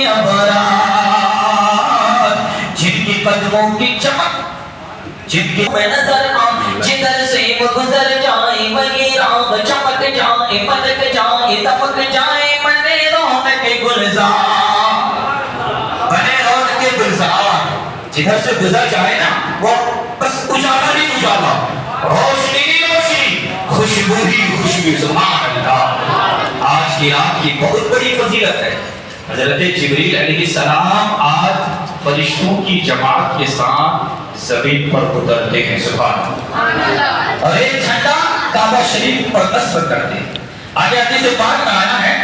ابرار، جن کی قدموں کی چمک، جن کی میں نظر جدھر سے وہ گزر جائے، وہی راہ چمک جائے، مدد جائے، دمک جائے، بنے رونق گلزار، بنے رونق گلزار، جدھر سے گزر جائے نا وہ بس اجالا نہیں اجالا، روشنی نہیں روشنی، خوشبو ہی خوشبو، سبحان اللہ۔ آج کی رات کی بہت بڑی فضیلت ہے۔ حضرت جبریل علیہ السلام آج فرشتوں کی جماعت کے ساتھ زمین پر اترتے ہیں، سبحان اللہ، اور ایک جھنڈا کعبہ شریف پر نصب کرتے ہیں۔ آگے حدیث پاک میں آیا ہے،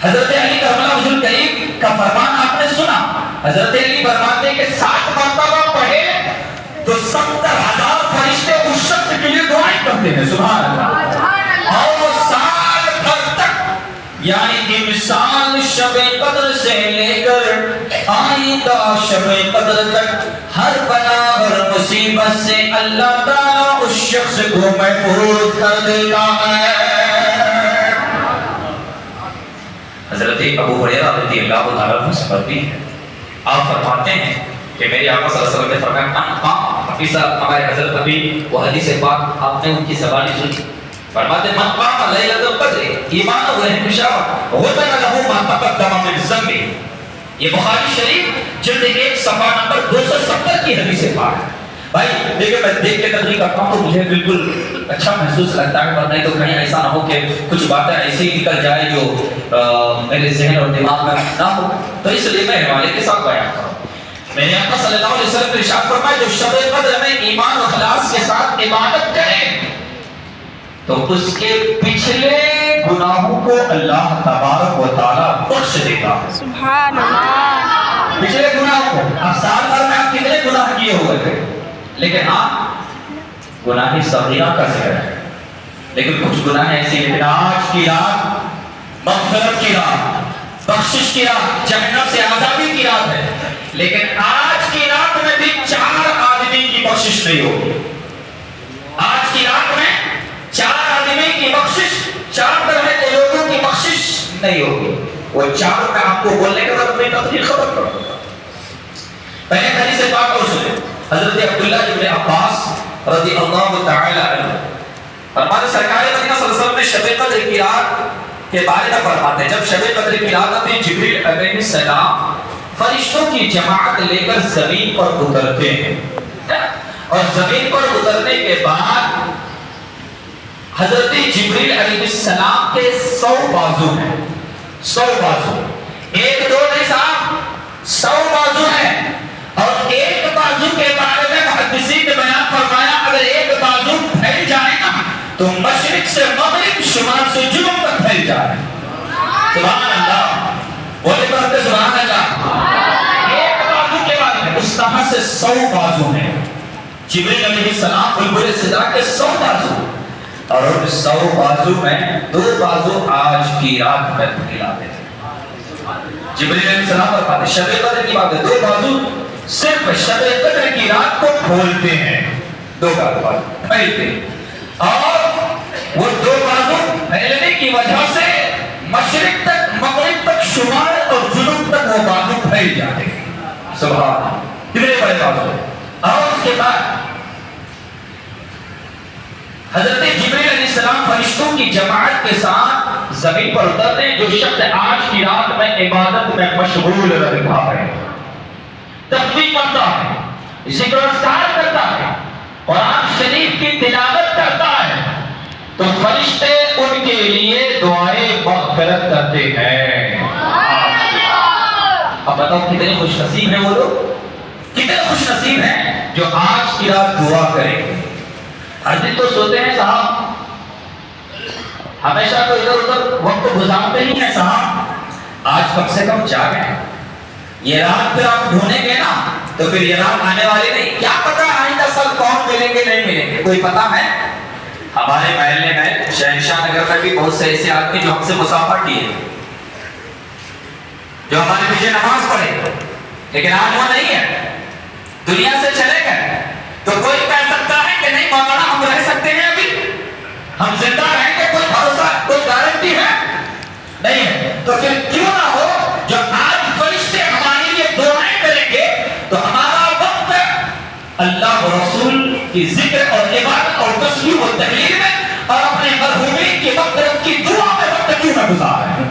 حضرت علی کرم اللہ وجہ الکریم کا فرمان آپ نے سنا، حضرت علی فرماتے ہیں کہ 60 مرتبہ پڑھے تو 70,000 فرشتے اس شخص کے لیے دعائیں کرتے ہیں، سبحان اللہ، اور وہ سال بھر تک، یعنی امسال شب قدر سے لے کر آئندہ شب قدر تک ہر بلا ہر مصیبت سے اللہ تعالیٰ اس شخص کو محفوظ کر دیتا ہے۔ حضرت ابو ہریرہ رضی اللہ تعالیٰ عنہ سے مروی ہے، آپ فرماتے ہیں کہ میرے آقا صلی اللہ علیہ وسلم نے فرمایا حفیظ صاحب ہمارے حضرت ابھی وہ حدیث پاک آپ نے ان کی زبانی سنی، فرماتے من قام لیلۃ القدر ایمانا واحتسابا غفر له ما تقدم من ذنبه۔ یہ بخاری شریف جلد 1 صفحہ نمبر 270 کی حدیث پاک ہے۔ بھائی دیکھیں میں دیکھ کے تقریر کرتا ہوں تو مجھے بالکل اچھا محسوس لگتا ہے، اور نہیں تو کہیں ایسا نہ ہو کہ کچھ باتیں ایسی ہی نکل جائے جو میرے ذہن اور دماغ میں نہ ہو، تو اس لیے میں حوالے کے ساتھ بیان کروں۔ میں نے آقا صلی اللہ علیہ وسلم نے ارشاد فرمایا جو شب قدر میں ایمان و اخلاص کے ساتھ عبادت کرے تو اس کے پچھلے گناہوں کو اللہ تبارک و تعالیٰ بخش دیتا ہے، سبحان اللہ۔ پچھلے گناہوں کو، اب سال بھر میں آپ کتنے گناہ کیے ہوئے تھے، لیکن ہاں گناہ صغیرہ کا ذکر ہے، لیکن کچھ گناہ ایسی ہیں، آج کی رات مغفرت کی رات، بخشش کی رات، جہنم سے آزادی کی رات ہے، لیکن آج کی رات میں بھی 4 آدمی کی بخشش نہیں ہوگی۔ آج کی رات میں 4 آدمی کی بخشش، 4 طرح کے لوگوں کی بخشش نہیں ہوگی۔ وہ 4 میں آپ کو بولنے کے بعد اپنی تفصیل خبر کروں گا۔ پہلے حدیث پاک کو سنیں، حضرت عبداللہ ابن عباس رضی اللہ تعالی عنہ فرماتے سرکار مدینہ صلی اللہ علیہ وسلم نے شب قدر کی رات کے بارے میں فرماتے ہیں جب شب قدر کی رات آتی جبریل علیہ السلام فرشتوں کی جماعت لے کر زمین پر اترتے ہیں، اور زمین پر اترنے کے بعد حضرت جبریل علیہ السلام کے 100 بازو ہیں، 100 بازو، 1 2 نہیں صاحب، 100 بازو ہیں، اور ایک بازو کے بارے میں محدثین نے بیان فرمایا اگر ایک بازو پھیل جائے نا تو مشرق سے مغرب، شمال سے جنوب تک پھیل جائے، سبحان اللہ، بولے کرتے سبحان اللہ۔ ایک بازو کے بارے میں اس طرح سے 100 بازو ہیں، جبریل علیہ السلام بلبل صدا کے 100 بازو، اور ان 100 بازو میں 2 بازو آج کی رات میں پھیلاتے تھے۔ جبریل علیہ السلام پر بات شب قدر کی بات ہے، 2 بازو صرف شب قدر کی رات کو کھولتے ہیں، 2 بازو پھیلتے ہیں، اور وہ 2 بازو پھیلنے کی وجہ سے مشرق تک، مغرب تک، شمال اور جنوب تک وہ بازو پھیل جاتے ہیں، سبحان اللہ، کتنے بڑے بازو ہیں۔ اور اس کے بعد حضرت جبریل علیہ السلام فرشتوں کی جماعت کے ساتھ زمین پر اترتے ہیں جو شخص آج کی رات میں عبادت میں مشغول رہتا ہے، تسبیح کرتا ہے، ذکر و اذکار کرتا ہے، قرآن شریف کی تلاوت کرتا ہے، تو فرشتے ان کے لیے دعائیں مغفرت کرتے ہیں۔ اب بتاؤ کتنے خوش نصیب ہیں وہ لوگ، کتنے خوش نصیب ہیں جو آج کی رات دعا کریں گے۔ ہر دن تو سوتے ہیں صاحب، ہمیشہ تو ادھر ادھر وقت گزارتے ہی ہیں صاحب، آج کم سے کم جاگیں۔ یہ رات پھر آپ ڈھونڈیں گے نا تو پھر یہ رات آنے والی نہیں، کیا پتا آئندہ سال کون ملیں گے نہیں ملیں گے، کوئی پتا ہے؟ ہمارے محلے میں شہنشاہ نگر میں بھی بہت سے ایسے آدمی جو ہم سے مسافر کیے، جو ہمارے پیچھے نماز پڑھے، لیکن آج وہ نہیں ہے، دنیا سے چلے گئے۔ تو کوئی کہہ سکتا ہے کہ نہیں مولانا ہم رہ سکتے ہیں، ابھی ہم زندہ رہیں گے، کوئی بھروسہ، کوئی گارنٹی ہے نہیں ہے، تو پھر کیوں کہ ذکر اور عبادت اور تسبیح و تحلیل میں اور اپنے مرحومین کی مغفرت کی دعا میں وقت کیوں نہ گزارے؟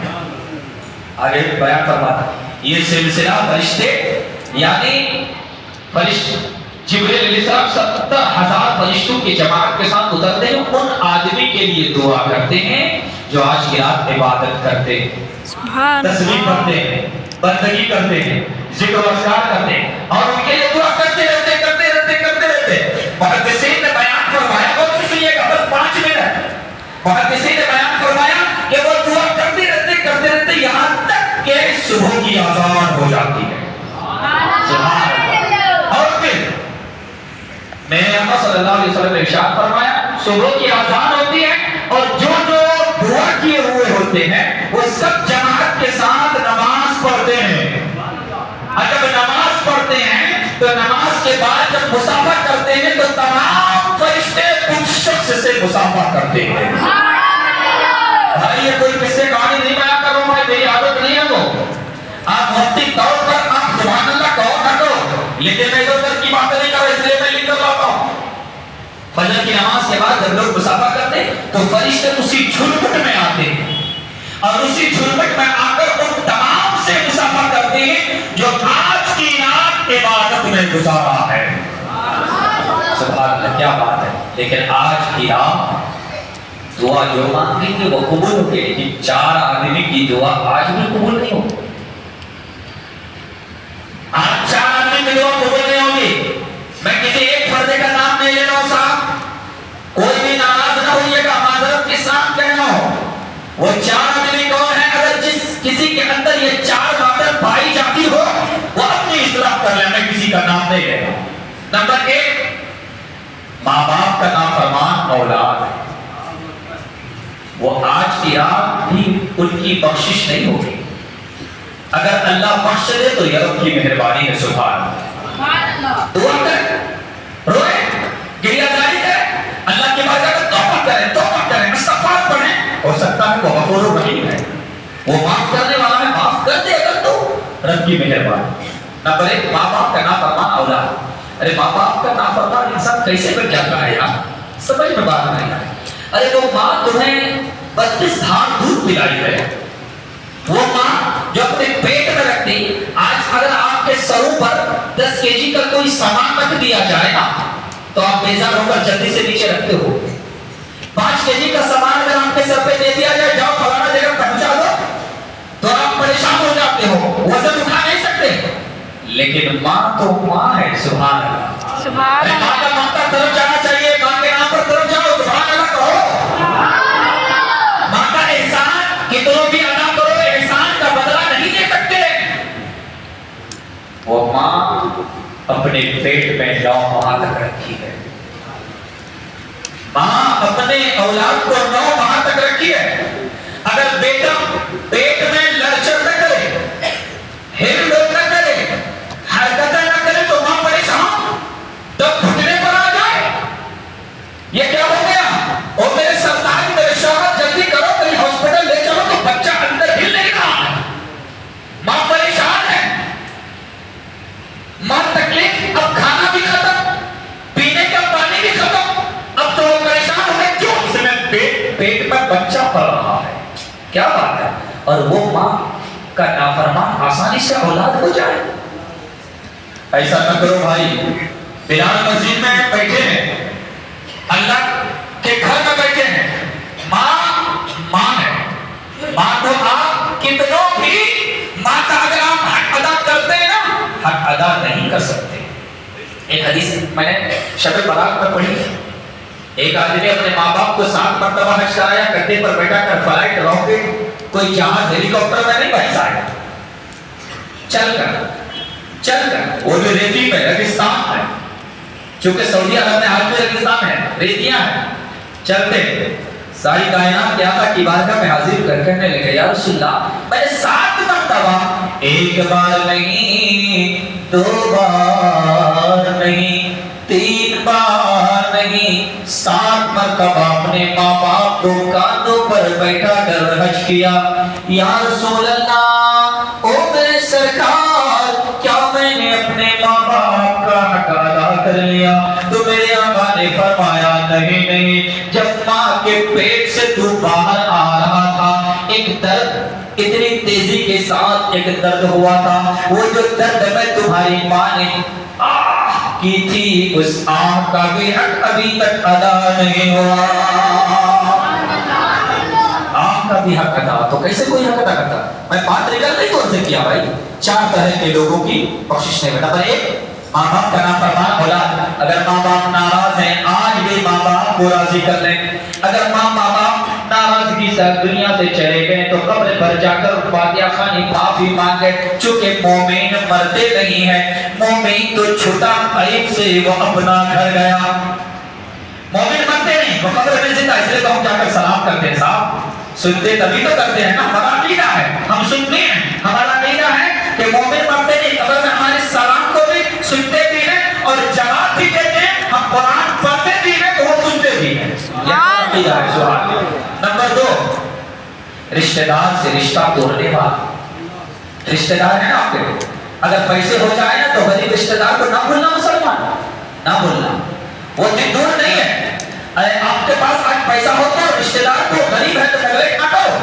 آگے بیان فرماتا یہ سلسلہ فرشتے یعنی فرشتے جبریل علیہ السلام 70,000 فرشتوں کی جماعت کے ساتھ اترتے ہیں، ان آدمی کے لیے دعا کرتے ہیں جو آج کی رات عبادت کرتے ہیں، تسبیح پڑھتے ہیں، بندگی کرتے ہیں، ذکر و اذکار کرتے ہیں، اور ان کے لیے دعا کرتے رہتے۔ محدثین نے بیان فرمایا، غور سے سنیے گا، بس 5 منٹ۔ محدثین نے بیان فرمایا کہ وہ دعا کرتے رہتے یہاں تک کہ صبح کی اذان ہو جاتی ہے۔ سبحان اللہ۔ اور پھر میرے آقا صلی اللہ علیہ وسلم نے ارشاد فرمایا صبح کی اذان ہوتی ہے اور جو دعا کیے ہوئے ہوتے ہیں وہ سب جماعت کے ساتھ نماز پڑھتے ہیں۔ جب نماز پڑھتے ہیں تو نماز کے بعد جب مصافحہ کرتے ہیں تو تمام فرشتے اس شخص سے مصافحہ کرتے ہیں۔ بھائی یہ کوئی قصے کہانی نہیں بیان کر رہا ہوں، بھائی میری عادت نہیں ہے وہ۔ آپ مفتی طور پر آپ سبحان اللہ کہو نہ کرو، لیکن میں ادھر کی باتیں نہیں کر رہا، اس لیے میں لکھ کر لاتا ہوں۔ فجر کی نماز کے بعد جب لوگ مصافحہ کرتے تو فرشتے اسی جھلمٹ میں آتے ہیں اور اسی جھلمٹ میں آ کر ان تمام سے مصافحہ کرتے ہیں جو آج کی رات عبادت میں گزارا ہے۔ سبحان اللہ، کیا بات ہے۔ لیکن آج کی رات دعا جو مانگیں گے وہ قبول ہوگی، لیکن 4 آدمی کی دعا آج بھی قبول نہیں ہوگی۔ آج 4 آدمی کی دعا قبول نہیں ہوگی۔ میں کسی ایک فردے کا نام نہیں لے رہا ہوں صاحب، کوئی بھی ناراض نہ ہوئیے گا، معذرت کے ساتھ کہہ رہا ہوں۔ وہ 4 آدمی کون ہے؟ اگر کسی کے اندر یہ 4 باتیں پائی جاتی ہو وہ اپنی اصلاح کر لیں، میں کسی کا نام نہیں لے رہا ہوں۔ نمبر 1، ماں باپ کا نافرمان اولاد ہے، وہ آج کی رات بھی ان کی بخشش نہیں ہوگی۔ اگر اللہ بخش دے تو یہ رب کی مہربانی ہے۔ سبحان اللہ۔ دعا کریں، روئے، گریہ جاری کریں، اللہ کی بارگاہ میں توبہ کریں، استغفار پڑھیں۔ ہو سکتا ہے وہ غفور الرحیم ہے، وہ معاف کرنے والا ہے، معاف کر دے اگر تو رب کی مہربانی۔ نمبر 1، ماں باپ کا نافرمان اولاد۔ ارے ماں باپ کا نافرمان انسان کیسے بن جاتا ہے یار؟ سمجھ میں بات نہیں آئی۔ ارے وہ ماں تمہیں 32 دھار دودھ پلائی ہے، وہ ماں جو اپنے پیٹ میں رکھتی، آج اگر آپ کے سروں پر 10 kg کا کوئی سامان رکھ دیا جائے نا تو آپ بیزار ہو کر جلدی سے نیچے رکھتے ہو۔ 5 kg کا سامان اگر آپ کے سر پہ دے دیا جائے، جاؤ فلانا جگہ پہنچا دو، تو آپ پریشان ہو جاتے ہو، وزن اٹھا نہیں سکتے۔ لیکن ماں تو ماں ہے۔ سبحان اللہ۔ سبحان اللہ۔ ماں کا ماتھا طرف جانا چاہیے، ماں کے نام پر طرف جاؤ، سبحان اللہ کہو۔ ماں کا احسان کتنوں بھی ادا کرو، احسان کا بدلہ نہیں دے سکتے۔ وہ ماں اپنے پیٹ میں 9 ماہ تک رکھی ہے، ماں اپنے اولاد کو 9 ماہ تک رکھی ہے۔ اگر بیٹا پیٹ میں لڑچڑ نہ کرے، ہل ڈول نہ کرے، حرکتیں نہ کرے تو ماں پریشان، تب گھٹنے پر آ جائے، یہ کیا ہو گیا؟ او میرے سرتاج، میرے شوہر جلدی کرو، کہیں ہاسپٹل لے چلو، تو بچہ اندر ہل نہیں رہا، ماں پریشان ہے، ماں تکلیف، اب کھانا بھی ختم، پینے کا پانی بھی ختم، اب تو وہ پریشان ہو گئے، کیوں؟ اس میں پیٹ میں بچہ پل رہا ہے۔ کیا بات ہے؟ اور وہ ماں کا نافرمان آسانی سے اولاد ہو جائے۔ ایسا نہ کرو بھائی۔ بلال مسجد میں بیٹھے ہیں، اللہ کے گھر میں بیٹھے ہیں، ماں ہے، ماں کو آپ کتنوں بھی ماں کا اگر آپ حق ادا کرتے ہیں نا، حق ادا نہیں کر سکتے۔ ایک حدیث میں نے شب برات میں پڑھی، ایک آدمی اپنے ماں باپ کو 7 مرتبہ حج کرایا، کندھے پر بیٹھا کر فلائٹ راکٹ کوئی جہاز ہیلی کاپٹر میں نہیں بیٹھا ہے، چل کر وہ جو ریتی میں ریگستان ہے، چونکہ سعودی عرب میں آج بھی ریگستان ہے، ریتیاں ہیں، چلتے ساری کائنات کے آقا کی بارگاہ میں حاضر کر کہنے لگے یا رسول اللہ میں نے 7 مرتبہ، 1 بار نہیں، 2 بار نہیں، 3 بار نہیں، 7 مرتبہ اپنے ماں باپ کو کاندھوں پر بیٹھا کر حج کیا۔ یا رسول اللہ، او میرے سرکار، کیا میں نے اپنے ماں باپ کا حق ادا کر لیا؟ تو میرے آقا نے ایک درد اتنی تیزی کے ساتھ ایک درد ہوا تھا، وہ جو درد میں تمہاری ماں نے آہ کی تھی، اس آہ کا بھی حق ابھی تک ادا نہیں ہوا۔ آہ کا بھی حق ادا، تو کیسے کوئی حق ادا کرتا؟ میں بات ریگل نہیں کون سے کیا بھائی، 4 طرح کے لوگوں کی بخشش نہیں۔ نمبر 1، ماں باپ کا نافرمان اولاد۔ اگر ماں باپ ناراض ہیں، آج بھی ماں باپ کو راضی کر لیں۔ اگر ماں باپ ناراضگی سے دنیا سے چلے گئے تو قبر پر جا کر فاتحہ خوانی معافی مانگے، چونکہ مومن مرتے نہیں ہیں، مومن تو چھوٹا عیب سے وہ اپنا گھر گیا۔ مومن مرتے نہیں، وہ قبر میں زندہ، اس لیے تو ہم جا کر سلام کرتے ہیں۔ صاحب سنتے تبھی تو کرتے ہیں نا، ہمارا عقیدہ ہے، ہم سنتے ہیں، ہمارا عقیدہ ہے کہ مومن مرتے نہیں، قبر میں ہمارے سلام کو بھی سنتے بھی ہیں اور جواب بھی دیتے ہیں، ہم قرآن پڑھتے بھی ہیں تو وہ سنتے بھی ہیں۔ یہ عقیدہ ہے۔ سوال نمبر 2، رشتہ دار سے رشتہ توڑنے والا۔ رشتہ دار ہے نا آپ کے، اگر پیسے ہو جائے نا تو غریب رشتہ دار کو نہ بھولنا، مسلمان نہ بھولنا، وہ دن دور نہیں ہے۔ آپ کے پاس آج پیسہ ہو تو رشتہ دار کو غریب ہے تو نیگلیکٹ نہ کرو،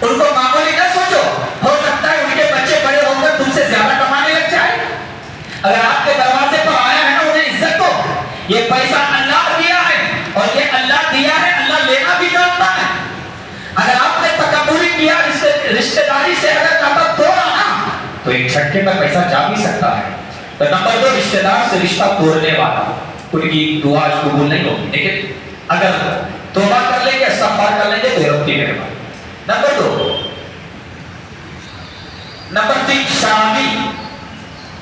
ان کو معمولی نہ سوچو، ہو سکتا ہے ان کے بچے بڑے ہو کر تم سے زیادہ کمانے لگ جائے۔ اگر آپ کے دروازے پر آیا ہے نا، انہیں عزت دو، یہ پیسہ اللہ دیا ہے اور یہ اللہ دیا ہے، اللہ لینا بھی جانتا ہے۔ اگر آپ نے تکبری کیا، رشتہ داری سے اگر تعلق توڑا نا تو ایک جھٹکے میں پیسہ جا بھی سکتا ہے۔ تو نمبر 2، رشتہ دار سے رشتہ توڑنے والا، ان کی دعا قبول نہیں ہوگی، لیکن اگر توبہ کر لیں گے، استغفار کر لیں گے تو یہ رب کی مہربانی۔ نمبر 2، نمبر 3، شرابی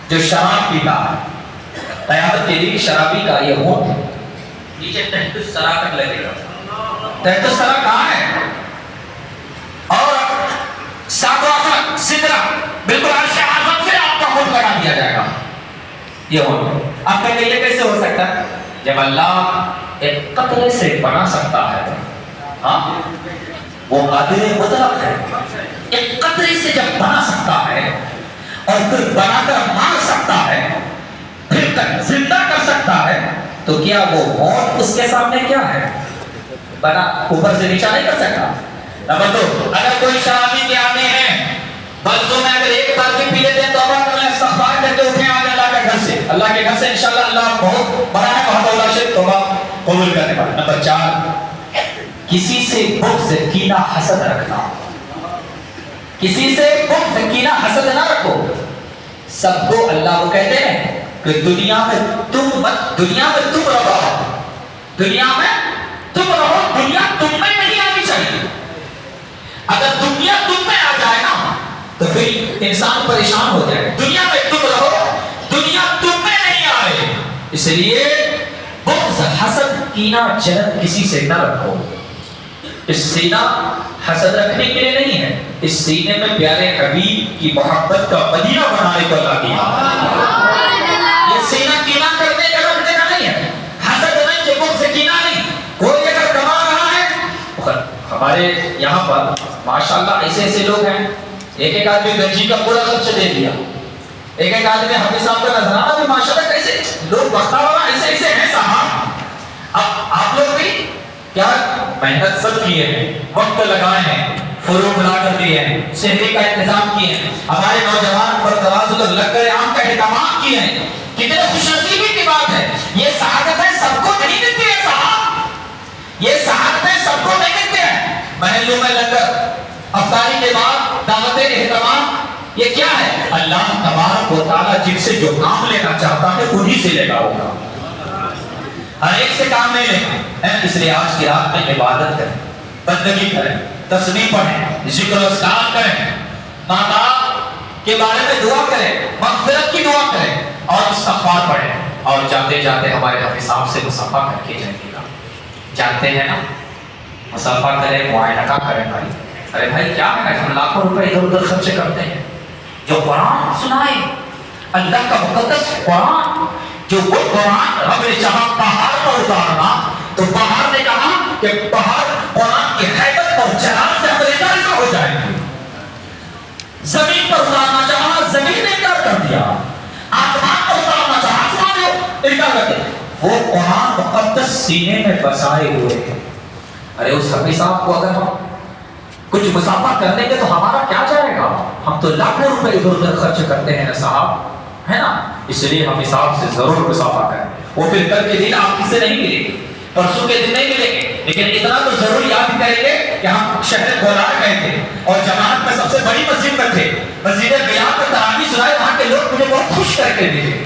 جو شراب پیتا ہے، قیامت کے دن شرابی کا یہ ہونٹ نیچے تحت الثری تک لگے گا۔ تحت الثری کہاں ہے؟ اور ساتواں سدرہ، بالکل عرش اعظم سے آپ کا ہونٹ لگا دیا جائے گا۔ یہ ہونٹ آپ کہیں یہ کیسے ہو سکتا ہے؟ جب اللہ ایک قطرے سے بنا سکتا ہے، ہاں وہ قادر مطلق ہے، ایک قطرے سے جب بنا سکتا ہے اور پھر بنا کر مار سکتا ہے، پھر تک زندہ کر سکتا ہے، تو کیا وہ ہونٹ اس کے سامنے کیا ہے؟ بنا اوپر سے نیچا نہیں کر سکتا۔ نمبر 2، اگر کوئی شرابی کے آنے ہیں، بلکہ میں اگر ایک بار بھی پی لیتے ہیں، توبہ کر لیں، استغفار کر کے اٹھیں آج اللہ کے گھر سے، اللہ کے گھر سے انشاءاللہ اللہ بہت بڑا ہے، بہت اللہ سے توبہ قبول کرنے والا۔ نمبر 4، کسی سے بغض کینہ حسد رکھنا۔ کسی سے بغض کینہ حسد نہ رکھو۔ سب کو اللہ کو کہتے ہیں کہ دنیا میں تم رہو، دنیا میں تم رہو، دنیا تم میں نہیں آنی چاہیے۔ اگر دنیا تم میں آ جائے نا تو پھر انسان پریشان ہو جائے۔ دنیا میں تم رہو، دنیا تم میں نہیں آئے۔ اس لیے بغض، حسد، کینہ، جلن کسی سے نہ رکھو۔ اس سینہ حسد رکھنے کے لیے نہیں ہے، اس سینے میں پیارے حبیب کی محبت کا مدینہ بنانے کو اللہ دیا۔ یہ سینہ کینہ کرنے کا رکھنے کا نہیں ہے، حسد نہیں کہ بغض کینہ نہیں۔ کوئی اگر کما رہا ہے، ہمارے یہاں پر ماشاءاللہ ایسے لوگ ہیں، ایک آدمی گنجی کا پورا خرچ دے دیا، ایک آدمی حافظ صاحب کا نذرانہ بھی ماشاءاللہ کیسے لوگ بختاورا ایسے ہیں صاحب۔ اب آپ لوگ بھی کیا محنت سب کیے ہیں، وقت لگائے ہیں، فروغ لا کر دیے ہیں، شہری کا انتظام کیے ہیں، ہمارے نوجوان پر تواضع اور لنگر عام کا اہتمام کیے ہیں، کتنے خوش نصیبی کی بات ہے۔ یہ سعادتیں سب کو نہیں ملتی ہے صاحب، یہ سعادتیں سب کو نہیں ملتی ہیں۔ محلوں میں لنگر، افطاری کے بعد دعوت اہتمام، یہ کیا ہے؟ اللہ تبارک و تعالیٰ جن سے جو کام لینا چاہتا ہے انہی سے لے گا ہوگا، ہر ایک سے کام نہیں لینا۔ اس لیے آج کی رات میں عبادت کریں، بندگی کریں، تسبیح پڑھیں، ذکر و اذکار کریں، ماں باپ کے بارے میں دعا کریں، مغفرت کی دعا کریں اور استغفار پڑھیں، اور جاتے جاتے ہمارے حافظ صاحب سے مصافحہ کر کے جائیں گے۔ جانتے ہیں نا، مصافحہ کریں، معائنہ کریں بھائی۔ ارے بھائی کیا ہے، ہم لاکھوں روپے ادھر ادھر خرچ کرتے ہیں، جو قرآن سنائے، اللہ کا مقدس قرآن، جو وہ قرآن رب نے چاہا پہاڑ پر اتارنا تو پہاڑ نے کہا کہ پہاڑ قرآن کی حیبت اور جلال سے ہمارے ہو جائیں گے۔ زمین پر اتارنا چاہا، زمین نے انکار کر دیا، آسمان پر اتارنا چاہا، آسمان نے انکار کر دیا۔ وہ قرآن مقدس سینے میں بسائے ہوئے ہیں۔ ارے اس حافظ صاحب کو اگر ہم کچھ مسافہ کرنے کے تو ہمارا کیا جائے گا؟ ہم تو لاکھوں روپے ادھر ادھر خرچ کرتے ہیں نا صاحب، ہے نا؟ اس لیے ہم حساب سے ضرور مسافہ کریں. وہ پھر کل کے دن آپ کس سے نہیں ملیں گے، پرسوں کے دن نہیں ملیں گے، لیکن اتنا تو ضرور یاد کریں گے کہ ہم شہر گولار گئے تھے اور جماعت میں سب سے بڑی مسجد میں تھے، مسجد بیات میں تراویح سنائے، وہاں کے لوگ مجھے بہت خوش کر کے دیے،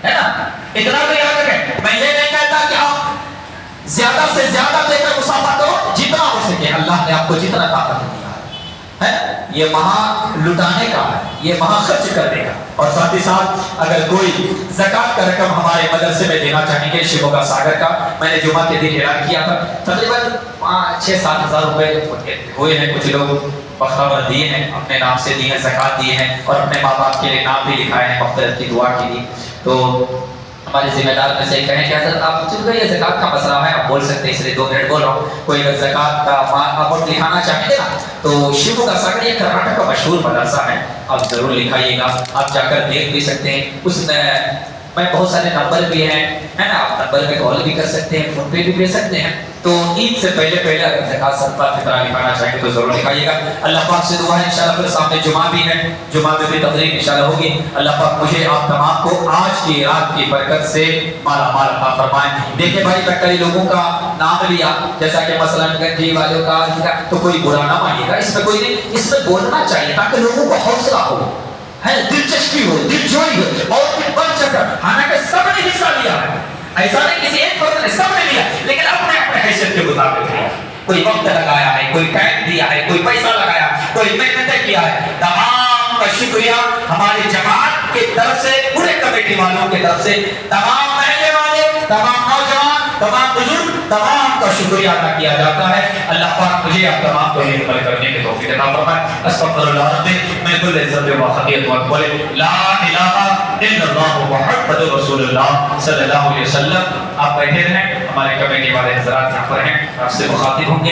ہے نا؟ اتنا تو یاد رکھیں. میں یہ نہیں کہتا کہ آپ زیادہ سے زیادہ دے کر مسافہ کرو، جتنا ہو سکے. اللہ نے آپ کو جتنا طاقت دیا ہے، یہ وہاں لٹانے کا ہے، یہ وہاں خرچ کرنے کا. اور ساتھ ہی ساتھ اگر کوئی زکوٰۃ کا رقم ہمارے مدرسے میں دینا چاہیں گے، شیوو کا ساگر کا، میں نے جمعہ کے دن اعلان کیا تھا، تقریباً 5-6-7 ہزار روپے ہوئے ہیں. کچھ لوگ بختاور دیے ہیں، اپنے نام سے دیے ہیں، زکوٰۃ دیے ہیں، اور اپنے ماں باپ کے لیے نام بھی لکھائے ہیں مغفرت کی دعا کے لیے. تو ہمارے ذمہ دار میں سے کہیں کہ حضرت آپ چونکہ یہ زکوٰۃ کا مسئلہ ہے، آپ بول سکتے ہیں، اس لیے 2 منٹ بول رہا ہوں. کوئی اگر زکوٰۃ کا اماؤنٹ لکھانا چاہیں گے نا، تو شیوو کا ساگر یہ کرناٹک کا مشہور مدرسہ ہے، آپ ضرور لکھائیے گا. آپ جا کر دیکھ بھی سکتے ہیں، اس میں بہت سارے نمبر بھی ہیں، ہے نا؟ آپ نمبر پہ کال بھی کر سکتے ہیں، فون پے بھی بھیج سکتے ہیں. تو عید سے پہلے اگر زکوٰۃ صدقہ فطرہ لکھانا چاہیں تو ضرور لکھائیے گا. اللہ پاک سے دعا ہے انشاءاللہ پھر سامنے جمعہ بھی ہے، جمعہ میں بھی تقریب انشاءاللہ ہوگی. اللہ پاک مجھے آپ تمام کو آج کی رات کی برکت سے مالا مال عطا فرمائیں. دیکھیں بھائی، میں کئی لوگوں کا نام لیا، جیسا کہ مثلا گنجی والوں کا، تو کوئی برا نہ مانیے گا، اس میں کوئی نہیں، اس میں بولنا چاہیے تاکہ لوگوں کو حوصلہ ہو، ہے دلچسپی ہو، دلجوئی ہو، اور پھر بڑھ چڑھ کر. حالانکہ سب نے حصہ لیا ہے، ایسا نہیں کسی ایک فرد نے، سب نے لیا، لیکن اپنے اپنے حیثیت کے مطابق لیا. کوئی وقت لگایا ہے، کوئی ٹائم دیا ہے، کوئی پیسہ لگایا، کوئی محنت کیا ہے. تمام کا شکریہ ہماری جماعت کی طرف سے، پورے کمیٹی والوں کی طرف سے، تمام محلے والے، تمام نوجوان، تمام بزرگ، تمام کا شکریہ ادا کیا جاتا ہے. اللہ پاک مجھے آپ تمام کو یہ عمل کرنے کی توفیق عطا فرمائے. استغفر اللہ ربی من کل ذنب و خطیئۃ واقول لا الہ الا اللہ محمد رسول اللہ صلی اللہ علیہ وسلم. آپ بیٹھے رہیں، ہمارے کمیٹی والے حضرات یہاں پر ہیں، آپ سے مخاطب ہوں گے.